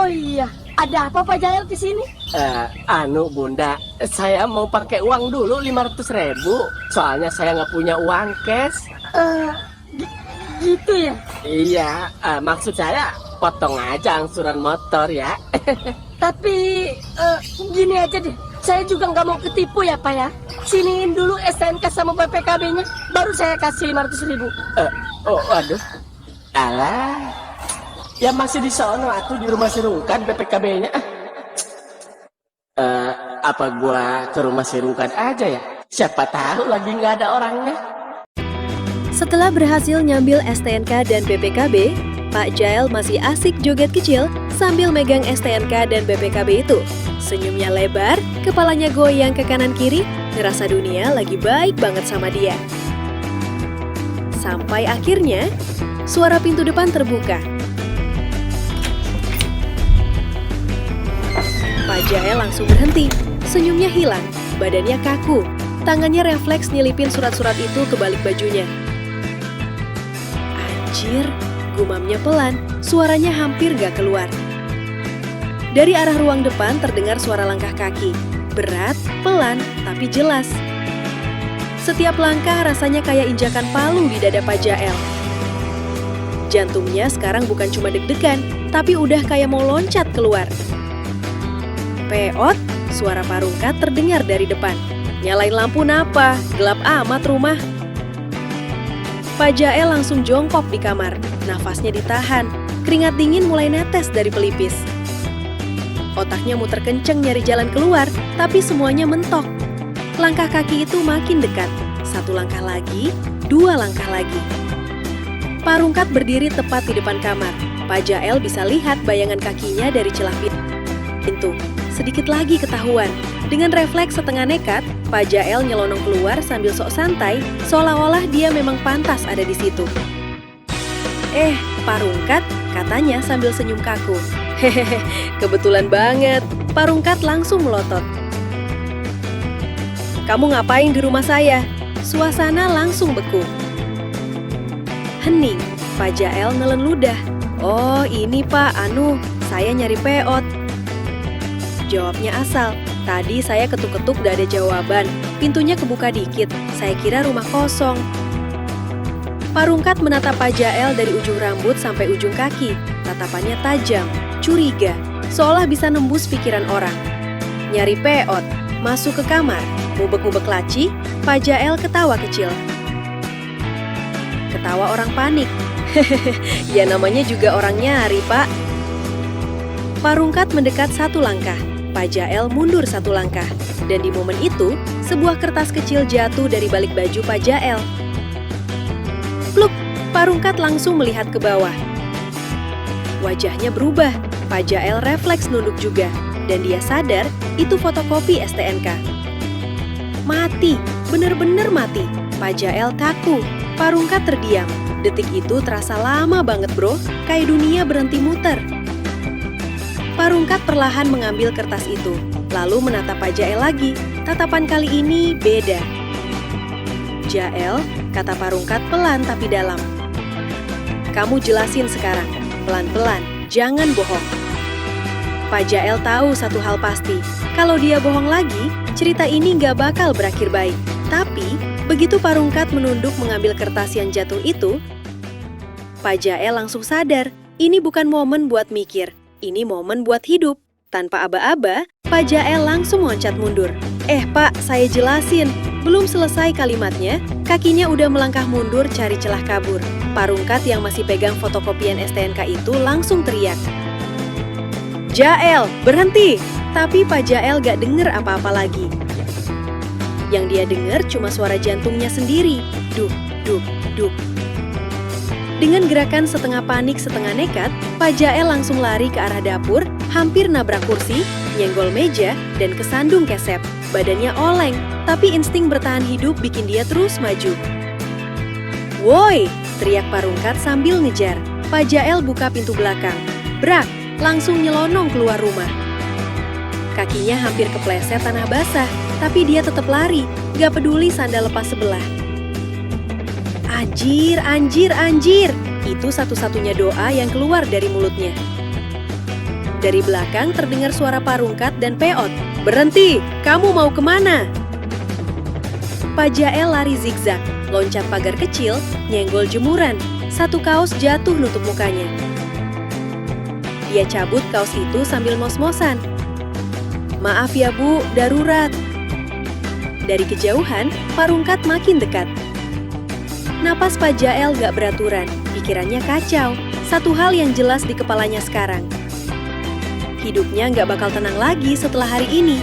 Oh iya, ada apa Pak Jael di sini? Bunda, saya mau pakai uang dulu 500.000. Soalnya saya nggak punya uang cash. Eh, gitu ya. Iya, maksud saya potong aja angsuran motor ya. Tapi gini aja deh, saya juga nggak mau ketipu ya Pak ya. Siniin dulu STNK sama BPKB-nya, baru saya kasih 500.000. Aduh, alah, ya masih di sono atuh di rumah si Rungkan BPKB-nya. Apa gua ke rumah si Rungkan aja ya? Siapa tahu lagi nggak ada orangnya. Setelah berhasil nyambil STNK dan BPKB, Pak Jael masih asik joget kecil sambil megang STNK dan BPKB itu. Senyumnya lebar, kepalanya goyang ke kanan kiri, ngerasa dunia lagi baik banget sama dia. Sampai akhirnya, suara pintu depan terbuka. Pak Jael langsung berhenti, senyumnya hilang, badannya kaku, tangannya refleks nyelipin surat-surat itu ke balik bajunya. Anjir, gumamnya pelan, suaranya hampir gak keluar. Dari arah ruang depan terdengar suara langkah kaki. Berat, pelan, tapi jelas. Setiap langkah rasanya kayak injakan palu di dada Pak Jael. Jantungnya sekarang bukan cuma deg-degan, tapi udah kayak mau loncat keluar. Peot, suara Pak Rungkat terdengar dari depan. Nyalain lampu napa? Gelap amat rumah. Pak Jael langsung jongkok di kamar, nafasnya ditahan, keringat dingin mulai netes dari pelipis. Otaknya muter kenceng nyari jalan keluar, tapi semuanya mentok. Langkah kaki itu makin dekat, satu langkah lagi, dua langkah lagi. Pak Rungkat berdiri tepat di depan kamar. Pak Jael bisa lihat bayangan kakinya dari celah pintu. Sedikit lagi ketahuan. Dengan refleks setengah nekat, Pak Jael nyelonong keluar sambil sok santai, seolah-olah dia memang pantas ada di situ. Pak Rungkat, katanya sambil senyum kaku. Hehehe, kebetulan banget. Pak Rungkat langsung melotot. Kamu ngapain di rumah saya? Suasana langsung beku. Hening, Pak Jael nelen ludah. Oh ini Pak, saya nyari peot. Jawabnya asal. Tadi saya ketuk-ketuk gak ada jawaban. Pintunya kebuka dikit. Saya kira rumah kosong. Pak Rungkat menatap Pak Jael dari ujung rambut sampai ujung kaki. Tatapannya tajam, curiga, seolah bisa nembus pikiran orang. Nyari peot, masuk ke kamar, ngubek-ngubek laci, Pak Jael ketawa kecil. Ketawa orang panik. Hehehe, ya namanya juga orang nyari, Pak. Pak Rungkat mendekat satu langkah. Pak Jael mundur satu langkah, dan di momen itu, sebuah kertas kecil jatuh dari balik baju Pak Jael. Pluk, Pak Rungkat langsung melihat ke bawah. Wajahnya berubah, Pak Jael refleks nunduk juga, dan dia sadar itu fotokopi STNK. Mati, bener-bener mati. Pak Jael kaku, Pak Rungkat terdiam. Detik itu terasa lama banget bro, kayak dunia berhenti muter. Pak Rungkat perlahan mengambil kertas itu, lalu menatap Pak Jael lagi. Tatapan kali ini beda. Jael, kata Pak Rungkat pelan tapi dalam. Kamu jelasin sekarang, pelan-pelan, jangan bohong. Pak Jael tahu satu hal pasti, kalau dia bohong lagi, cerita ini nggak bakal berakhir baik. Tapi, begitu Pak Rungkat menunduk mengambil kertas yang jatuh itu, Pak Jael langsung sadar, ini bukan momen buat mikir. Ini momen buat hidup. Tanpa aba-aba, Pak Jael langsung loncat mundur. Pak, saya jelasin. Belum selesai kalimatnya, kakinya udah melangkah mundur cari celah kabur. Pak Rungkat yang masih pegang fotokopian STNK itu langsung teriak. Jael, berhenti! Tapi Pak Jael gak denger apa-apa lagi. Yang dia denger cuma suara jantungnya sendiri. Duk, duk, duk. Dengan gerakan setengah panik setengah nekat, Pak Jael langsung lari ke arah dapur, hampir nabrak kursi, nyenggol meja, dan kesandung kesep. Badannya oleng, tapi insting bertahan hidup bikin dia terus maju. Woi, teriak Pak Rungkat sambil ngejar. Pak Jael buka pintu belakang. Brak, langsung nyelonong keluar rumah. Kakinya hampir kepleset tanah basah, tapi dia tetap lari, gak peduli sandal lepas sebelah. Anjir, anjir, anjir. Itu satu-satunya doa yang keluar dari mulutnya. Dari belakang terdengar suara Parungkat dan Peot. "Berhenti! Kamu mau kemana?" Pak Jael lari zigzag, loncat pagar kecil, nyenggol jemuran. Satu kaos jatuh nutup mukanya. Dia cabut kaos itu sambil mos-mosan. "Maaf ya Bu, darurat." Dari kejauhan, Parungkat makin dekat. Napas Pak Jael gak beraturan, pikirannya kacau. Satu hal yang jelas di kepalanya sekarang. Hidupnya gak bakal tenang lagi setelah hari ini.